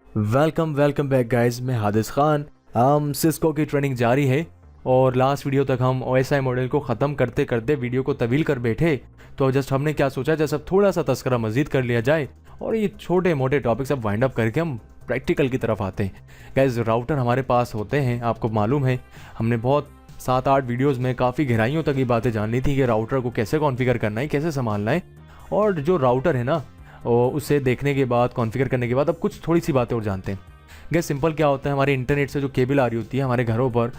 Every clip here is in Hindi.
Welcome back guys. मैं हादिस खान। हम सिस्को की ट्रेनिंग जारी है और लास्ट वीडियो तक हम OSI मॉडल को ख़त्म करते करते वीडियो को तवील कर बैठे। तो जस्ट हमने क्या सोचा, जैसे अब थोड़ा सा तस्करा मज़ीद कर लिया जाए और ये छोटे मोटे टॉपिक सब वाइंड अप करके हम प्रैक्टिकल की तरफ आते हैं। गाइस राउटर हमारे पास होते हैं, आपको मालूम है। हमने बहुत 7-8 वीडियोज़ में काफ़ी गहराइयों तक ये बातें जान ली थी कि राउटर को कैसे कॉन्फ़िगर करना है, कैसे संभालना है। और जो राउटर है ना, और उसे देखने के बाद, कॉन्फ़िगर करने के बाद अब कुछ थोड़ी सी बातें और जानते हैं। गैस सिंपल क्या होता है, हमारे इंटरनेट से जो केबल आ रही होती है हमारे घरों पर,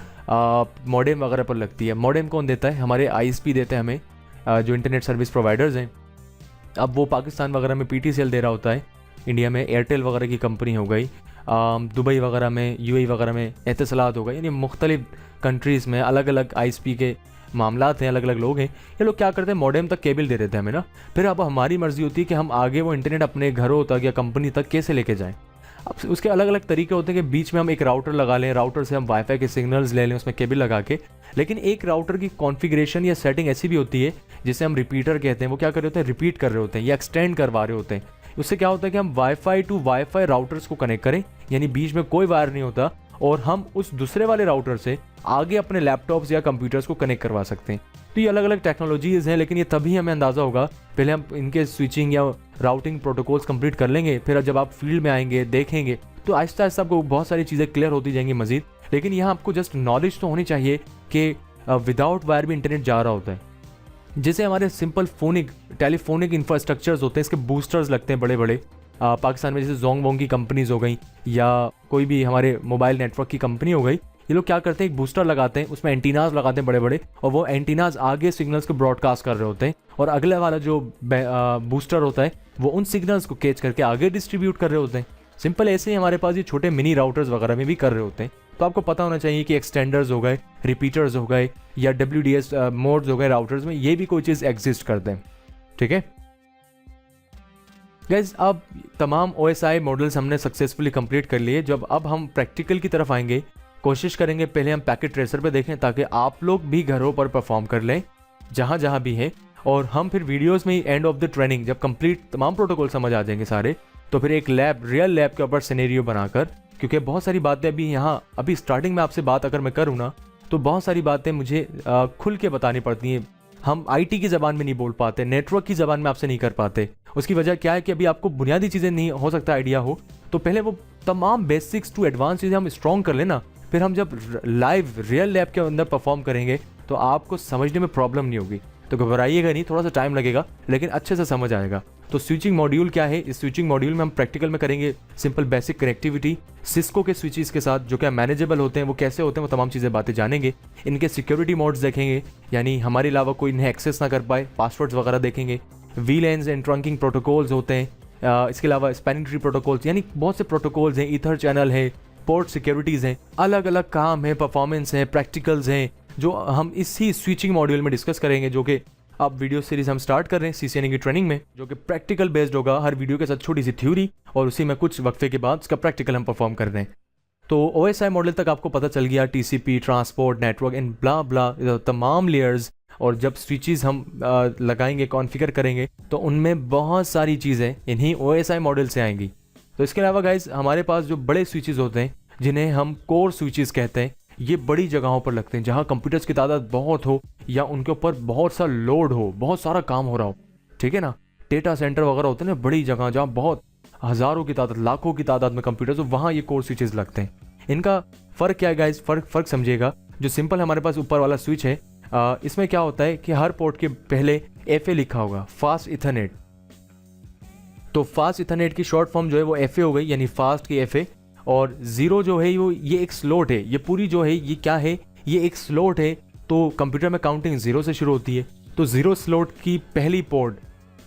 मॉडेम वगैरह पर लगती है। मॉडेम कौन देता है? हमारे ISP देते हैं हमें, जो इंटरनेट सर्विस प्रोवाइडर्स हैं। अब वो पाकिस्तान वगैरह में PTCL दे रहा होता है, इंडिया में एयरटेल वगैरह की कंपनी हो गई, दुबई वगैरह में, UAE वगैरह में एतिसलात हो गई। यानी मुख्तलिफ कंट्रीज़ में अलग अलग ISP के मामलात हैं, अलग अलग लोग हैं। ये लोग क्या करते हैं, मॉडेम तक केबल दे देते हैं हमें ना। फिर अब हमारी मर्जी होती है कि हम आगे वो इंटरनेट अपने घरों तक या कंपनी तक कैसे लेके जाएं। अब उसके अलग अलग तरीके होते हैं कि बीच में हम एक राउटर लगा लें, राउटर से हम वाईफाई के सिग्नल्स ले लें उसमें केबल लगा के। लेकिन एक राउटर की कॉन्फ़िगरेशन या सेटिंग ऐसी भी होती है जिसे हम रिपीटर कहते हैं। वो क्या कर रहे होते हैं, रिपीट कर रहे होते हैं या एक्सटेंड करवा रहे होते हैं। उससे क्या होता है कि हम वाईफाई टू वाईफाई राउटर्स को कनेक्ट करें, यानी बीच में कोई वायर नहीं होता, और हम उस दूसरे वाले राउटर से आगे अपने लैपटॉप्स या कंप्यूटर्स को कनेक्ट करवा सकते हैं। तो ये अलग अलग टेक्नोलॉजीज़ हैं, लेकिन ये तभी हमें अंदाज़ा होगा, पहले हम इनके स्विचिंग या राउटिंग प्रोटोकॉल्स कंप्लीट कर लेंगे। फिर जब आप फील्ड में आएंगे, देखेंगे, तो आहिस्ता आहिस्ता आपको बहुत सारी चीज़ें क्लियर होती जाएंगी मजीद। लेकिन यहाँ आपको जस्ट नॉलेज तो होनी चाहिए कि विदाउट वायर भी इंटरनेट जा रहा होता है। जैसे हमारे सिंपल टेलीफोनिक इंफ्रास्ट्रक्चर्स होते हैं, इसके बूस्टर्स लगते हैं बड़े बड़े। पाकिस्तान में जैसे जोंग वोंग की कंपनीज हो गई या कोई भी हमारे मोबाइल नेटवर्क की कंपनी हो गई, ये लोग क्या करते हैं, एक बूस्टर लगाते हैं, उसमें एंटीनाज लगाते हैं बड़े बड़े, और वो एंटीनाज आगे सिग्नल्स को ब्रॉडकास्ट कर रहे होते हैं, और अगले वाला जो बूस्टर होता है वो उन सिग्नल्स को कैच करके आगे डिस्ट्रीब्यूट कर रहे होते हैं। सिंपल ऐसे ही हमारे पास ये छोटे मिनी राउटर्स वगैरह में भी कर रहे होते हैं। तो आपको पता होना चाहिए कि एक्सटेंडर्स हो गए, रिपीटर्स हो गए, या WDS मोड्स हो गए राउटर्स में, ये भी कोई चीज़ एग्जिस्ट करते हैं। ठीक है गाइज, अब तमाम OSI मॉडल्स हमने सक्सेसफुली कंप्लीट कर लिए। जब अब हम प्रैक्टिकल की तरफ आएंगे, कोशिश करेंगे पहले हम पैकेट ट्रेसर पे देखें, ताकि आप लोग भी घरों पर परफॉर्म कर लें जहाँ जहाँ भी है। और हम फिर वीडियोस में ही एंड ऑफ द ट्रेनिंग, जब कंप्लीट तमाम प्रोटोकॉल समझ आ जाएंगे सारे, तो फिर एक रियल लैब के ऊपर सिनेरियो बनाकर, क्योंकि बहुत सारी बातें अभी स्टार्टिंग में आपसे बात अगर मैं करूँ ना, तो बहुत सारी बातें मुझे खुल के बतानी पड़ती हैं। हम IT की ज़बान में नहीं बोल पाते, नेटवर्क की ज़बान में आपसे नहीं कर पाते। उसकी वजह क्या है कि अभी आपको बुनियादी चीज़ें नहीं हो सकता आइडिया हो, तो पहले वो तमाम बेसिक्स टू एडवांस चीज़ें हम स्ट्रॉन्ग कर लेना। फिर हम जब लाइव रियल लैब के अंदर परफॉर्म करेंगे तो आपको समझने में प्रॉब्लम नहीं होगी। तो घबराइएगा नहीं, थोड़ा सा टाइम लगेगा लेकिन अच्छे से समझ आएगा। तो स्विचिंग मॉड्यूल क्या है, इस स्विचिंग मॉड्यूल में हम प्रैक्टिकल में करेंगे सिंपल बेसिक कनेक्टिविटी सिस्को के स्विचेस के साथ, जो क्या मैनेजेबल होते हैं, वो कैसे होते हैं, वो तमाम चीज़ें बातें जानेंगे। इनके सिक्योरिटी मोड्स देखेंगे, यानी हमारे अलावा कोई इन्हें एक्सेस ना कर पाए, पासवर्ड्स वगैरह देखेंगे। VLANs एंड ट्रंकिंग प्रोटोकॉल्स होते हैं, इसके अलावा स्पैनिंग ट्री प्रोटोकॉल्स, यानी बहुत से प्रोटोकॉल्स हैं, ईथर चैनल है, पोर्ट सिक्योरिटीज़ हैं, अलग अलग काम है, परफॉर्मेंस है, प्रैक्टिकल्स हैं, जो हम इसी स्विचिंग मॉड्यूल में डिस्कस करेंगे। जो कि अब वीडियो सीरीज हम स्टार्ट कर रहे हैं CCNA की ट्रेनिंग में, जो कि प्रैक्टिकल बेस्ड होगा। हर वीडियो के साथ छोटी सी थ्योरी और उसी में कुछ वक्फे के बाद उसका प्रैक्टिकल हम परफॉर्म कर रहे हैं। तो OSI मॉडल तक आपको पता चल गया, TCP, transport, network and blah blah तमाम लेयर्स। और जब स्विचेस हम लगाएंगे, कॉन्फ़िगर करेंगे, तो उनमें बहुत सारी चीज़ें इन्हीं OSI मॉडल से आएंगी। तो इसके अलावा गाइज हमारे पास जो बड़े स्विचेस होते हैं, जिन्हें हम कोर स्विचेस कहते हैं, ये बड़ी जगहों पर लगते हैं जहाँ कंप्यूटर्स की तादाद बहुत हो या उनके ऊपर बहुत सा लोड हो, बहुत सारा काम हो रहा हो। ठीक है ना, डेटा सेंटर वगैरह होते हैं ना, बड़ी जगह जहाँ बहुत हज़ारों की तादाद, लाखों की तादाद में कंप्यूटर्स हो, वहाँ ये कोर स्विचेस लगते हैं। इनका फ़र्क क्या है गाइज, फ़र्क समझिएगा। जो सिंपल हमारे पास ऊपर वाला स्विच है, इसमें क्या होता है कि हर पोर्ट के पहले FA लिखा होगा, फास्ट इथरनेट। तो फास्ट इथरनेट की शॉर्ट फॉर्म जो है वो FA हो गई, यानी फास्ट की FA। और 0 जो है वो ये एक स्लॉट है, ये पूरी जो है ये क्या है, ये एक स्लॉट है। तो कंप्यूटर में काउंटिंग 0 से शुरू होती है। तो 0 स्लॉट की पहली पोर्ट,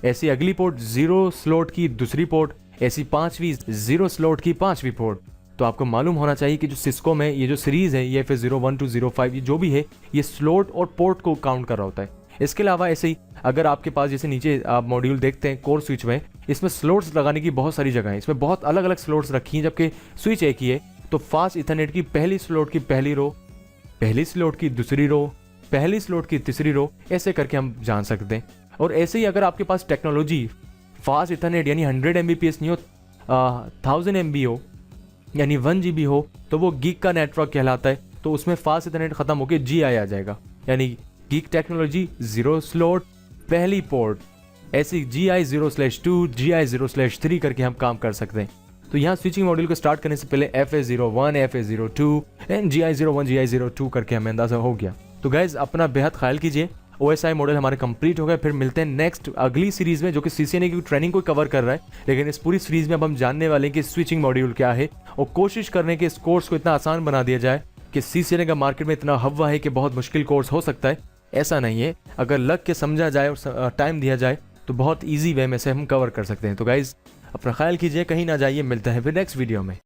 ऐसी अगली पोर्ट 0 स्लॉट की दूसरी पोर्ट, ऐसी 5वीं 0 स्लॉट की 5वीं पोर्ट। तो आपको मालूम होना चाहिए कि जो सिस्को में ये जो सीरीज़ है, ये फिर 01 to 05, ये जो भी है, ये स्लॉट और पोर्ट को काउंट कर रहा होता है। इसके अलावा ऐसे ही अगर आपके पास जैसे नीचे आप मॉड्यूल देखते हैं कोर स्विच में, इसमें स्लॉट्स लगाने की बहुत सारी जगह है, इसमें बहुत अलग अलग स्लॉट्स रखी हैं, जबकि स्विच एक ही है। तो फास्ट इथरनेट की पहली स्लॉट की पहली रो, पहली स्लॉट की दूसरी रो, पहली स्लॉट की तीसरी रो, ऐसे करके हम जान सकते हैं। और ऐसे ही अगर आपके पास टेक्नोलॉजी फास्ट इथरनेट यानी 100 Mbps नहीं हो, 1000 MB हो, यानी 1 GB हो तो वो गीक का नेटवर्क कहलाता है, तो उसमें फास्ट इथरनेट खत्म होकर GI आ जाएगा, यानी गीक टेक्नोलॉजी 0 स्लॉट पहली पोर्ट, ऐसी GI 0/2 GI 0/3 करके हम काम कर सकते हैं। तो यहाँ स्विचिंग मॉड्यूल को स्टार्ट करने से पहले FA01 FA02 and GI 01 GI 02 करके हमें अंदाजा हो गया। तो गाइज अपना बेहद ख्याल कीजिए। OSI मॉडल हमारे कंप्लीट हो गए, फिर मिलते हैं नेक्स्ट अगली सीरीज में जो कि CCNA की ट्रेनिंग को कवर कर रहा है। लेकिन इस पूरी सीरीज में अब हम जानने वाले हैं कि स्विचिंग मॉड्यूल क्या है और कोशिश करने के इस कोर्स को इतना आसान बना दिया जाए कि CCNA का मार्केट में इतना हवा है कि बहुत मुश्किल कोर्स हो सकता है। ऐसा नहीं है, अगर लग के समझा जाए और टाइम दिया जाए तो बहुत ईजी वे में से हम कवर कर सकते हैं। तो गाइज अपना ख्याल कीजिए, कहीं ना जाइए, मिलते हैं फिर नेक्स्ट वीडियो में।